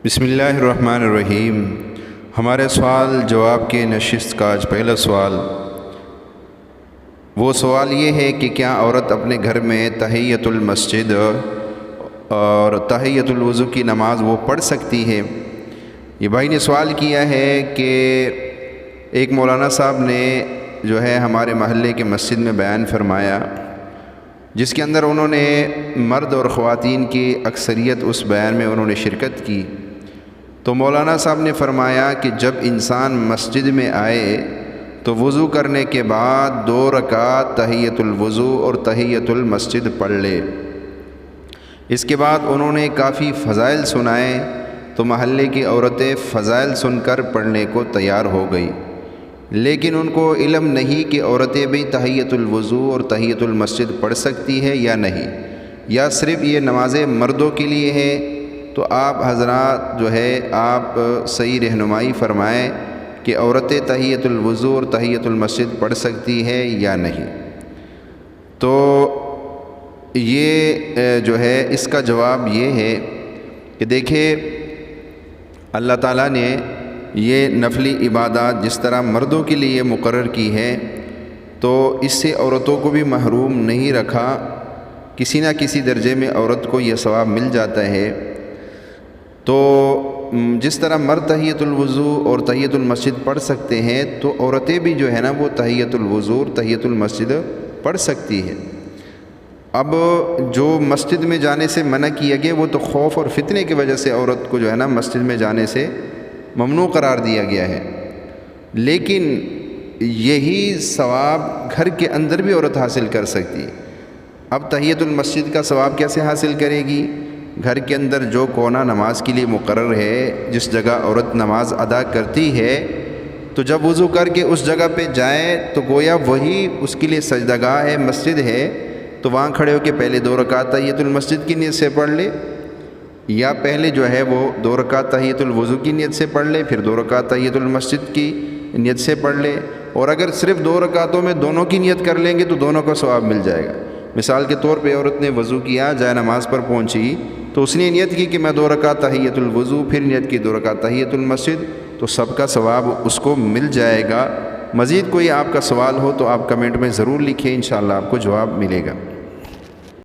بسم اللہ الرحمن الرحیم۔ ہمارے سوال جواب کے نشست کا آج پہلا سوال، وہ سوال یہ ہے کہ کیا عورت اپنے گھر میں تحیۃ المسجد اور تحیۃ الوضو کی نماز وہ پڑھ سکتی ہے؟ یہ بھائی نے سوال کیا ہے کہ ایک مولانا صاحب نے جو ہے ہمارے محلے کے مسجد میں بیان فرمایا، جس کے اندر انہوں نے مرد اور خواتین کی اکثریت اس بیان میں انہوں نے شرکت کی۔ تو مولانا صاحب نے فرمایا کہ جب انسان مسجد میں آئے تو وضو کرنے کے بعد 2 رکعت تحیۃ الوضو اور تحیۃ المسجد پڑھ لے۔ اس کے بعد انہوں نے کافی فضائل سنائے، تو محلے کی عورتیں فضائل سن کر پڑھنے کو تیار ہو گئی، لیکن ان کو علم نہیں کہ عورتیں بھی تحیۃ الوضو اور تحیۃ المسجد پڑھ سکتی ہے یا نہیں، یا صرف یہ نمازیں مردوں کے لیے ہے۔ تو آپ حضرات جو ہے آپ صحیح رہنمائی فرمائیں کہ عورتیں تحیۃ الوضو اور تحیۃ المسجد پڑھ سکتی ہے یا نہیں۔ تو یہ جو ہے اس کا جواب یہ ہے کہ دیکھیں، اللہ تعالیٰ نے یہ نفلی عبادات جس طرح مردوں کے لیے مقرر کی ہے، تو اس سے عورتوں کو بھی محروم نہیں رکھا۔ کسی نہ کسی درجے میں عورت کو یہ ثواب مل جاتا ہے۔ تو جس طرح مرد تحیۃ الوضو اور تحیۃ المسجد پڑھ سکتے ہیں، تو عورتیں بھی جو ہے نا وہ تحیۃ الوضو اور تحیۃ المسجد پڑھ سکتی ہے۔ اب جو مسجد میں جانے سے منع کیا گیا وہ تو خوف اور فتنے کی وجہ سے عورت کو جو ہے نا مسجد میں جانے سے ممنوع قرار دیا گیا ہے، لیکن یہی ثواب گھر کے اندر بھی عورت حاصل کر سکتی ہے۔ اب تحیۃ المسجد کا ثواب کیسے حاصل کرے گی؟ گھر کے اندر جو کونا نماز کے لیے مقرر ہے، جس جگہ عورت نماز ادا کرتی ہے، تو جب وضو کر کے اس جگہ پہ جائے تو گویا وہی اس کے لیے سجدگاہ ہے، مسجد ہے، تو وہاں کھڑے ہو کے پہلے 2 رکعت تحیۃ المسجد کی نیت سے پڑھ لے، یا پہلے جو ہے وہ 2 رکعت تحیۃ الوضو کی نیت سے پڑھ لے، پھر 2 رکعت تحیۃ المسجد کی نیت سے پڑھ لے۔ اور اگر صرف 2 رکعتوں میں دونوں کی نیت کر لیں گے تو دونوں کا ثواب مل جائے گا۔ مثال کے طور پہ عورت نے وضو کیا، جائے نماز پر پہنچی، تو اس نے نیت کی کہ میں 2 رکعت تحیۃ الوضو، پھر نیت کی 2 رکعت تحیۃ المسجد، تو سب کا ثواب اس کو مل جائے گا۔ مزید کوئی آپ کا سوال ہو تو آپ کمنٹ میں ضرور لکھیں، انشاءاللہ آپ کو جواب ملے گا۔